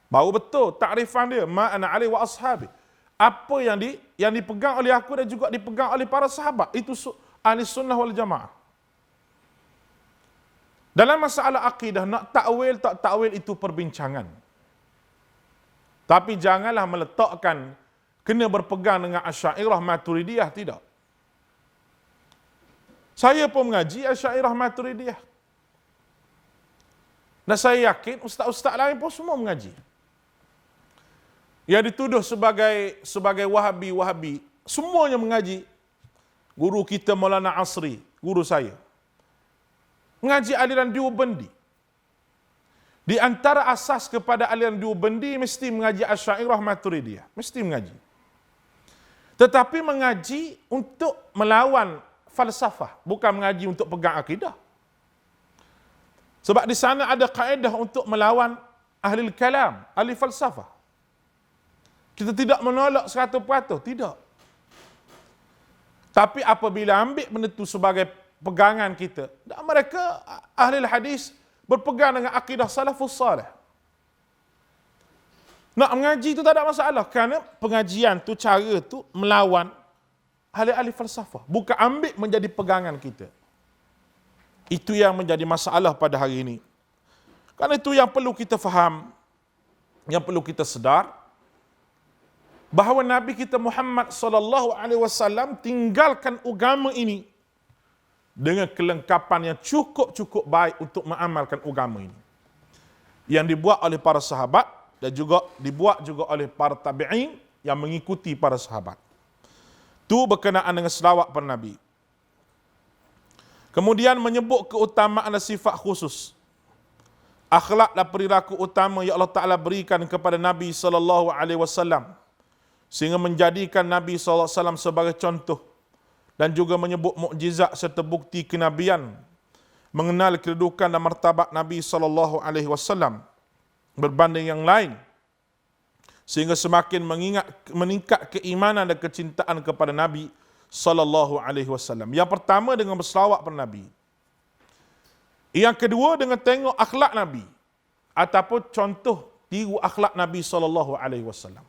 Baru betul takrifan dia, ma ana alaihi wa ashabi. Apa yang dipegang oleh aku dan juga dipegang oleh para sahabat, itu ahli sunnah wal jamaah. Dalam masalah akidah, nak takwil tak takwil itu perbincangan. Tapi janganlah meletakkan kena berpegang dengan Asy'ariyah Maturidiyah, tidak. Saya pun mengaji Asy'ariyah Maturidiyah. Dan saya yakin ustaz-ustaz lain pun semua mengaji. Yang dituduh sebagai Wahabi, semuanya mengaji. Guru kita Maulana Asri, guru saya, mengaji aliran Deobandi. Di antara asas kepada aliran Deobandi mesti mengaji Asy'ariyah Maturidiyah, mesti mengaji. Tetapi mengaji untuk melawan falsafah, bukan mengaji untuk pegang akidah. Sebab di sana ada kaedah untuk melawan ahli kalam, ahli falsafah. Kita tidak menolak 100%, tidak. Tapi apabila ambil benda itu sebagai pegangan kita, dan mereka ahli hadis berpegang dengan akidah salafus salih. Nak mengaji itu tak ada masalah, kerana pengajian tu, cara tu melawan ahli-ahli falsafah, bukan ambil menjadi pegangan kita. Itu yang menjadi masalah pada hari ini. Kerana itu yang perlu kita faham, yang perlu kita sedar, bahawa Nabi kita Muhammad sallallahu alaihi wasallam tinggalkan agama ini dengan kelengkapan yang cukup baik untuk mengamalkan agama ini. Yang dibuat oleh para sahabat dan juga dibuat juga oleh para tabi'in yang mengikuti para sahabat. Itu berkenaan dengan selawat pada Nabi. Kemudian menyebut keutamaan dan sifat khusus, akhlak dan perilaku utama yang Allah Ta'ala berikan kepada Nabi sallallahu alaihi wasallam, sehingga menjadikan Nabi sallallahu alaihi wasallam sebagai contoh, dan juga menyebut mukjizat serta bukti kenabian, mengenal kedudukan dan martabat Nabi sallallahu alaihi wasallam berbanding yang lain, sehingga semakin meningkat keimanan dan kecintaan kepada Nabi sallallahu alaihi wasallam. Yang pertama dengan berselawat pada Nabi. Yang kedua dengan tengok akhlak Nabi ataupun contoh tiru akhlak Nabi sallallahu alaihi wasallam.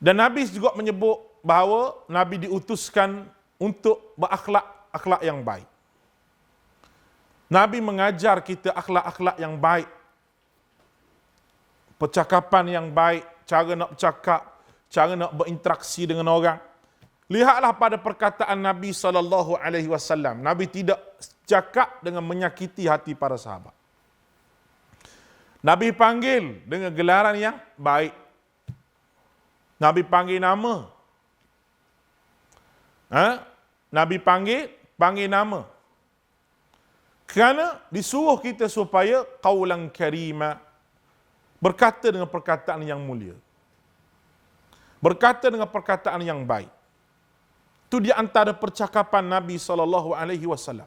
Dan Nabi juga menyebut bahawa Nabi diutuskan untuk berakhlak yang baik. Nabi mengajar kita akhlak-akhlak yang baik, percakapan yang baik, cara nak bercakap, cara nak berinteraksi dengan orang. Lihatlah pada perkataan Nabi SAW. Nabi tidak cakap dengan menyakiti hati para sahabat. Nabi panggil dengan gelaran yang baik. Nabi panggil nama. Nabi panggil nama. Kerana disuruh kita supaya qaulan karima, berkata dengan perkataan yang mulia. Berkata dengan perkataan yang baik. Itu di antara percakapan Nabi SAW.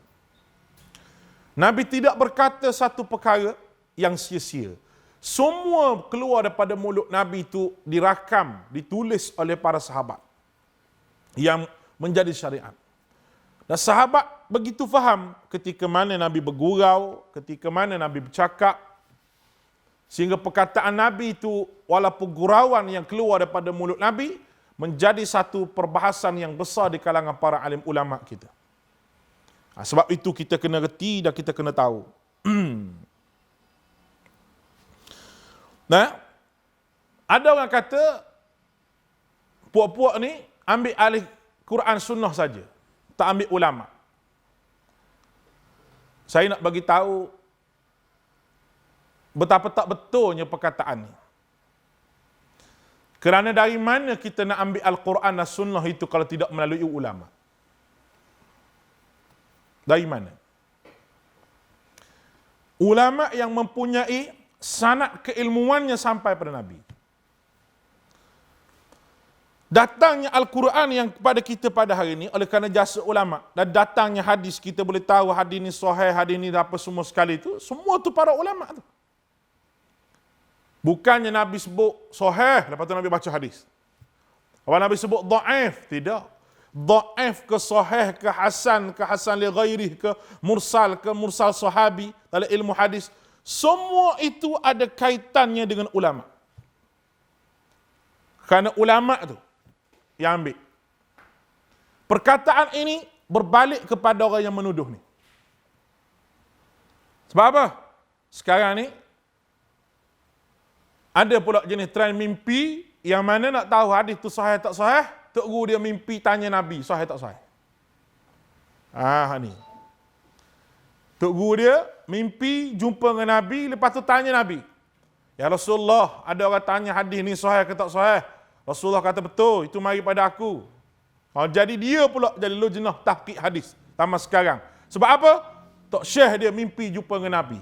Nabi tidak berkata satu perkara yang sia-sia. Semua keluar daripada mulut Nabi itu dirakam, ditulis oleh para sahabat yang menjadi syariat. Dan sahabat begitu faham ketika mana Nabi bergurau, ketika mana Nabi bercakap, sehingga perkataan Nabi itu walaupun gurauan yang keluar daripada mulut Nabi menjadi satu perbahasan yang besar di kalangan para alim ulama kita. Sebab itu kita kena reti dan kita kena tahu. Nah, ada orang kata puak-puak ni ambil alih Quran sunnah saja, tak ambil ulama. Saya nak bagi tahu betapa tak betulnya perkataan ni. Kerana dari mana kita nak ambil Al-Quran dan Sunnah itu kalau tidak melalui ulama? Dari mana? Ulama yang mempunyai sanad keilmuannya sampai pada Nabi. Datangnya Al-Quran yang kepada kita pada hari ini oleh kerana jasa ulama, dan datangnya hadis, kita boleh tahu hadis ni sahih, hadis ni apa semua sekali itu, semua tu para ulama tu. Bukannya Nabi sebut sahih, lepas tu Nabi baca hadis. Kalau Nabi sebut dhaif, tidak. Dhaif ke sahih ke hasan li ghairih ke mursal sahabi dalam ilmu hadis, semua itu ada kaitannya dengan ulama. Kerana ulama tu yang ambil. Perkataan ini berbalik kepada orang yang menuduh ni. Sebab apa? Sekarang ni ada pula jenis trend mimpi yang mana nak tahu hadis tu sahih tak sahih, tok guru dia mimpi tanya Nabi sahih tak sahih. Ni. Tok guru dia mimpi jumpa dengan Nabi, lepas tu tanya Nabi, "Ya Rasulullah, ada orang tanya hadis ni sahih ke tak sahih?" Rasulullah kata, "Betul, itu mari pada aku." Jadi dia pula jadi lujnah tahqiq hadis tamat sekarang. Sebab apa? Tok Syekh dia mimpi jumpa dengan Nabi.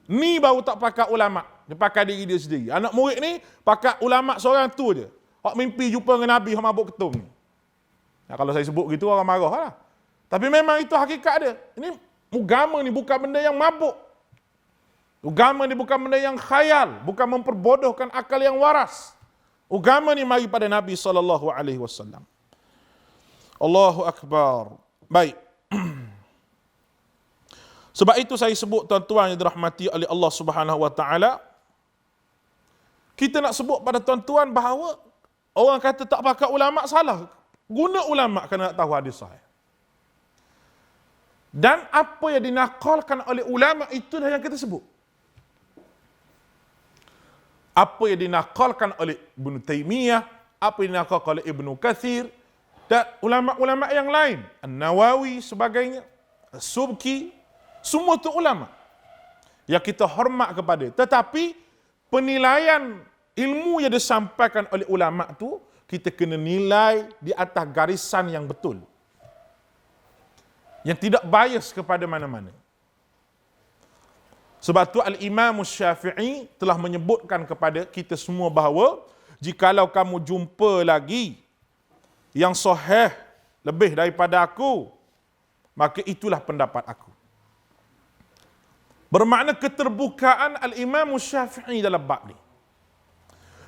Ni baru tak pakai ulama, dia pakai diri dia sendiri. Anak murid ni pakai ulama seorang tu je. Hak mimpi jumpa dengan Nabi, hak mabuk ketum ni. Kalau saya sebut gitu orang marah lah. Tapi memang itu hakikat dia. Ini agama ni bukan benda yang mabuk. Agama ni bukan benda yang khayal, bukan memperbodohkan akal yang waras. Agama ni mari pada Nabi SAW. Allahu Akbar. Baik. Sebab itu saya sebut tuan-tuan yang dirahmati oleh Allah Subhanahu Wa Taala, kita nak sebut pada tuan-tuan bahawa orang kata tak pakai ulama salah. Guna ulama kerana nak tahu hadis sahih. Dan apa yang dinakalkan oleh ulama itulah yang kita sebut. Apa yang dinakalkan oleh Ibn Taymiyah, apa yang dinakalkan oleh Ibn Kathir, dan ulama-ulama yang lain, An-Nawawi sebagainya, As-Subki, semua itu ulama yang kita hormat kepada. Tetapi penilaian ilmu yang disampaikan oleh ulama itu kita kena nilai di atas garisan yang betul, yang tidak bias kepada mana-mana. Sebab tu Al-Imam Syafi'i telah menyebutkan kepada kita semua bahawa jikalau kamu jumpa lagi yang sahih lebih daripada aku, maka itulah pendapat aku. Bermakna keterbukaan Al-Imam Syafi'i dalam bab ni.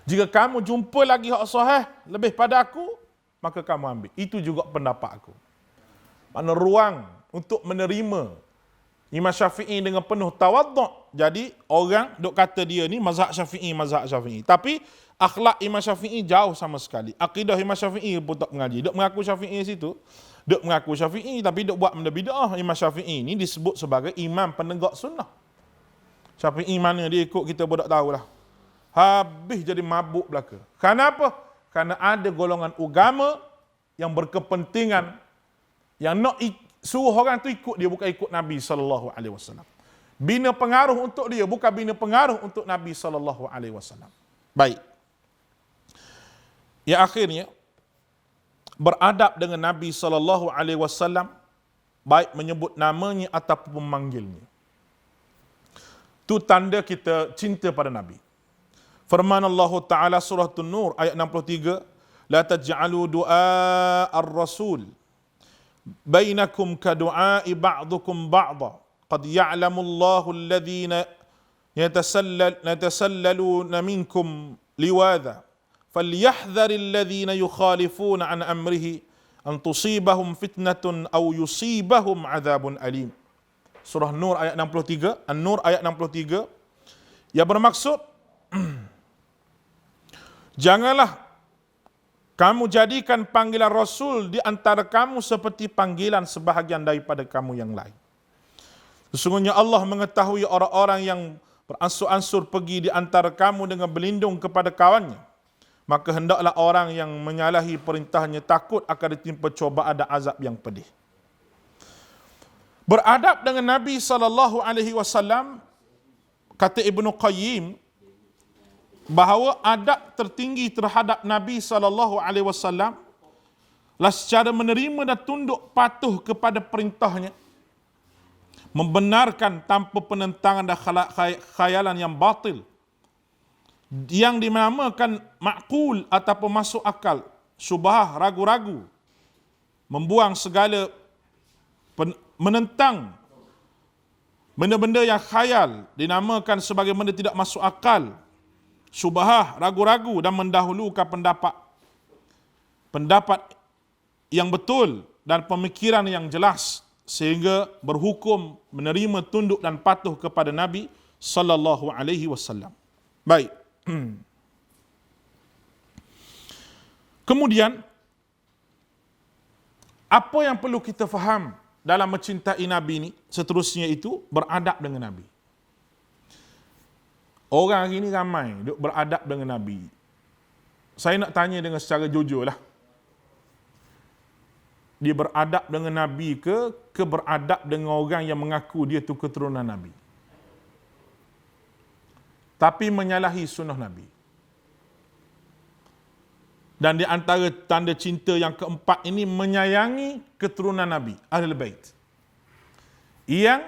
Jika kamu jumpa lagi hak sahih lebih pada aku, maka kamu ambil. Itu juga pendapat aku. Mana ruang untuk menerima Imam Syafi'i dengan penuh tawaduk. Jadi orang duk kata dia ni mazhab Syafi'i. Tapi akhlak Imam Syafi'i jauh sama sekali. Akidah Imam Syafi'i pun tak mengaji. Duk mengaku Syafi'i situ. Duk mengaku Syafi'i tapi duk buat benda bid'ah. Imam Syafi'i ni disebut sebagai imam penegak sunnah. Syafi'i mana dia ikut kita pun tak tahulah. Habis jadi mabuk belaka. Kenapa? Kerana ada golongan agama yang berkepentingan yang nak suruh orang tu ikut dia, bukan ikut Nabi SAW. Bina pengaruh untuk dia, bukan bina pengaruh untuk Nabi SAW. Baik. Yang akhirnya, beradab dengan Nabi SAW, baik menyebut namanya ataupun memanggilnya. Itu tanda kita cinta pada Nabi. Firman Allah Ta'ala surah An-Nur ayat 63, La taj'alu du'a ar-rasul bainakum ka du'a'i ba'dukum ba'da qad ya'lamu Allahu alladhina yatasallaluna minkum liwadha falyahdharil ladhina yukhalifuna an amrihi an tusibahum fitnatun aw yusibahum adzabun alim. Surah Nur ayat 63, An-Nur ayat 63, yang bermaksud janganlah kamu jadikan panggilan Rasul di antara kamu seperti panggilan sebahagian daripada kamu yang lain. Sesungguhnya Allah mengetahui orang-orang yang beransur-ansur pergi di antara kamu dengan berlindung kepada kawannya. Maka hendaklah orang yang menyalahi perintahnya takut akan ditimpa cobaan dan azab yang pedih. Beradab dengan Nabi SAW kata Ibnu Qayyim bahawa adab tertinggi terhadap Nabi SAW lah secara menerima dan tunduk patuh kepada perintahnya, membenarkan tanpa penentangan dan khayalan yang batil, yang dinamakan ma'qul ataupun masuk akal, syubhah, ragu-ragu, membuang segala menentang benda-benda yang khayal, dinamakan sebagai benda tidak masuk akal, syubhah, ragu-ragu, dan mendahulukan pendapat yang betul dan pemikiran yang jelas, sehingga berhukum menerima, tunduk dan patuh kepada Nabi sallallahu alaihi wasallam. Baik. Kemudian apa yang perlu kita faham dalam mencintai Nabi ini? Seterusnya itu beradab dengan Nabi. Orang hari ini ramai duk beradab dengan Nabi. Saya nak tanya dengan secara jujur lah. Dia beradab dengan Nabi ke beradab dengan orang yang mengaku dia tu keturunan Nabi, tapi menyalahi sunnah Nabi? Dan di antara tanda cinta yang keempat ini, menyayangi keturunan Nabi, Ahlul Bait, yang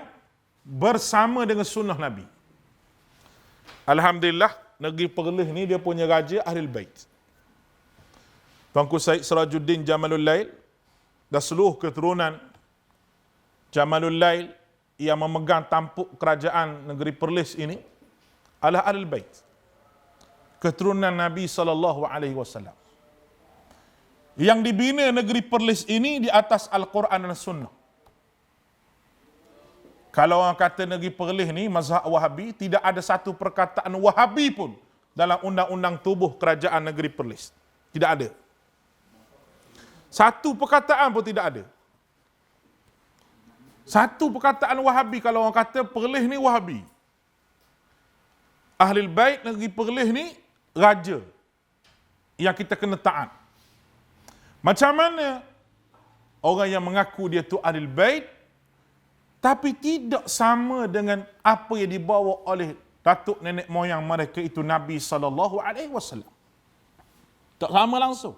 bersama dengan sunnah Nabi. Alhamdulillah, negeri Perlis ni dia punya raja Ahlul Bait. Tuanku Syed Sirajuddin Jamalul Lail dan seluruh keturunan Jamalul Lail yang memegang tampuk kerajaan negeri Perlis ini adalah Ahlul Bait, keturunan Nabi SAW, yang dibina negeri Perlis ini di atas Al-Quran dan Sunnah. Kalau orang kata negeri Perlis ni mazhab Wahabi, tidak ada satu perkataan Wahabi pun dalam undang-undang tubuh kerajaan negeri Perlis. Tidak ada. Satu perkataan pun tidak ada. Satu perkataan Wahabi, kalau orang kata Perlis ni Wahabi. Ahlul Bait negeri Perlis ni raja yang kita kena taat. Macam mana orang yang mengaku dia tu Ahlul Bait tapi tidak sama dengan apa yang dibawa oleh datuk nenek moyang mereka itu Nabi SAW? Tak sama langsung.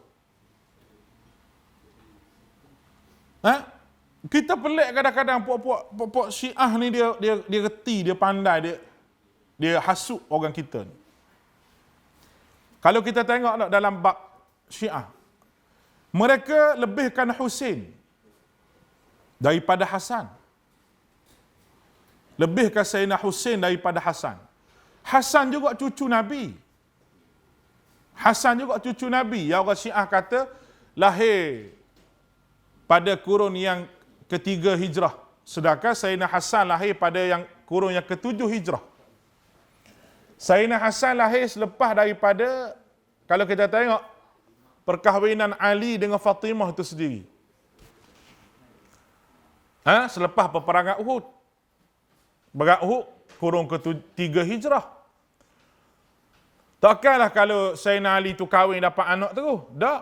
Kita pelik kadang-kadang puak-puak Syiah ni dia reti, dia pandai, dia hasut orang kita ni. Kalau kita tengok dalam bab Syiah, mereka lebihkan Husain daripada Hasan. Lebihkan Sayyidina Husain daripada Hasan. Hasan juga cucu Nabi. Hasan juga cucu Nabi. Yang orang Syiah kata lahir pada kurun yang ketiga Hijrah. Sedangkan Sayyidina Hasan lahir pada yang kurun yang ketujuh Hijrah. Sayyidina Hasan lahir selepas daripada, kalau kita tengok perkahwinan Ali dengan Fatimah itu sendiri. Selepas peperangan Uhud. Perang Uhud kurun ketiga Hijrah. Takkanlah kalau Sayyidina Ali tu kahwin dapat anak terus. Tak.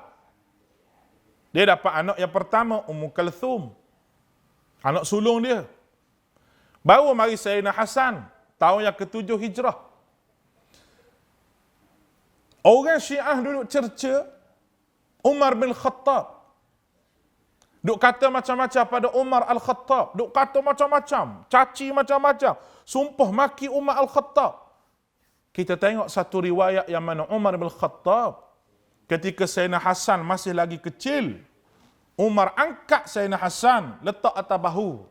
Dia dapat anak yang pertama, Ummu Kalthum, anak sulung dia. Baru mari Sayyidina Hasan, tahun yang ketujuh Hijrah. Orang Syiah duduk cerca Umar bin Khattab. Duk kata macam-macam pada Umar Al-Khattab. Duk kata macam-macam, caci macam-macam, sumpah maki Umar Al-Khattab. Kita tengok satu riwayat yang mana Umar bin Khattab, ketika Sayyidina Hasan masih lagi kecil, Umar angkat Sayyidina Hasan, letak atas bahu.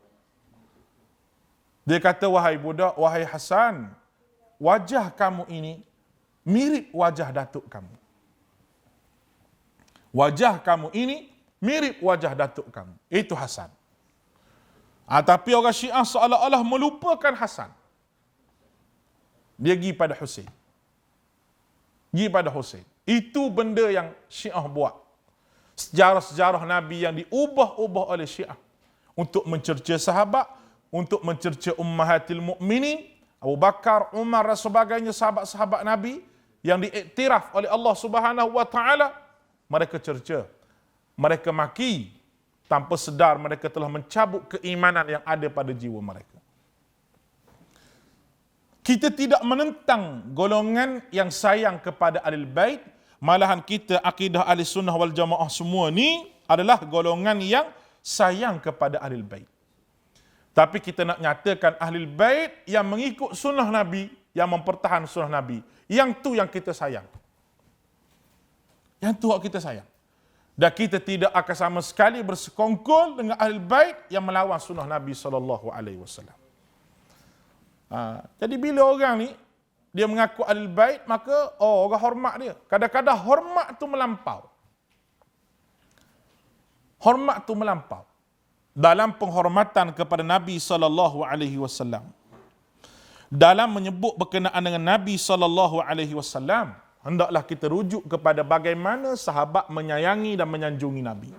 Dia kata, wahai budak, wahai Hasan, wajah kamu ini mirip wajah datuk kamu. Wajah kamu ini mirip wajah datuk kamu. Itu Hasan. Tapi orang Syiah seolah-olah melupakan Hasan. Dia pergi pada Husain. Pergi pada Husain. Itu benda yang Syiah buat. Sejarah-sejarah Nabi yang diubah-ubah oleh Syiah. Untuk mencerca sahabat, untuk mencerca ummahatil mu'minin, Abu Bakar, Umar dan sebagainya, sahabat-sahabat Nabi yang diiktiraf oleh Allah Subhanahu wa taala, mereka cerca. Mereka maki, tanpa sedar mereka telah mencabut keimanan yang ada pada jiwa mereka. Kita tidak menentang golongan yang sayang kepada Ahlul Bait, malahan kita akidah Ahli Sunnah wal Jamaah semua ni adalah golongan yang sayang kepada Ahlul Bait. Tapi kita nak nyatakan Ahlul Bait yang mengikut sunnah Nabi, yang mempertahankan sunnah Nabi, yang tu yang kita sayang. Yang tu yang kita sayang. Dan kita tidak akan sama sekali bersekongkol dengan Ahlul Bait yang melawan sunnah Nabi SAW. Jadi bila orang ni dia mengaku Ahlul Bait, maka orang hormat dia. Kadang-kadang hormat tu melampau. Hormat tu melampau. Dalam penghormatan kepada Nabi SAW, dalam menyebut berkenaan dengan Nabi SAW, hendaklah kita rujuk kepada bagaimana sahabat menyayangi dan menyanjungi Nabi.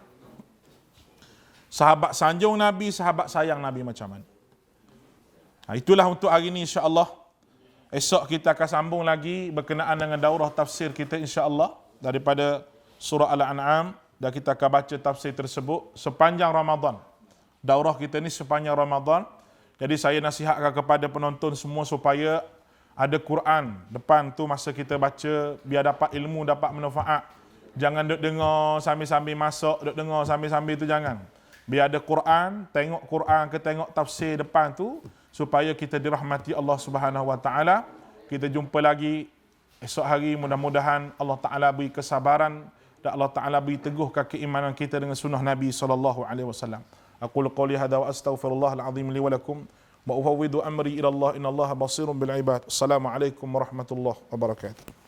Sahabat sanjung Nabi, sahabat sayang Nabi macam mana. Itulah untuk hari ini insya-Allah. Esok kita akan sambung lagi berkenaan dengan daurah tafsir kita insya-Allah daripada surah Al-An'am, dan kita akan baca tafsir tersebut sepanjang Ramadan. Daurah kita ni sepanjang Ramadan. Jadi saya nasihatkan kepada penonton semua supaya ada Quran depan tu masa kita baca, biar dapat ilmu, dapat manfaat. Jangan duk dengar sambil-sambil masak, duk dengar sambil-sambil tu jangan. Biar ada Quran, tengok Quran ke tengok tafsir depan tu supaya kita dirahmati Allah Subhanahu Wa Taala. Kita jumpa lagi esok hari, mudah-mudahan Allah Taala beri kesabaran dan Allah Taala beri teguhkan keimanan kita dengan sunnah Nabi sallallahu alaihi wasallam. Aqulu qouli hadza wa astaghfirullahal azim li wa lakum wa ufawwidu amri ila Allah innallaha basirun bil ibad. Assalamualaikum warahmatullahi wabarakatuh.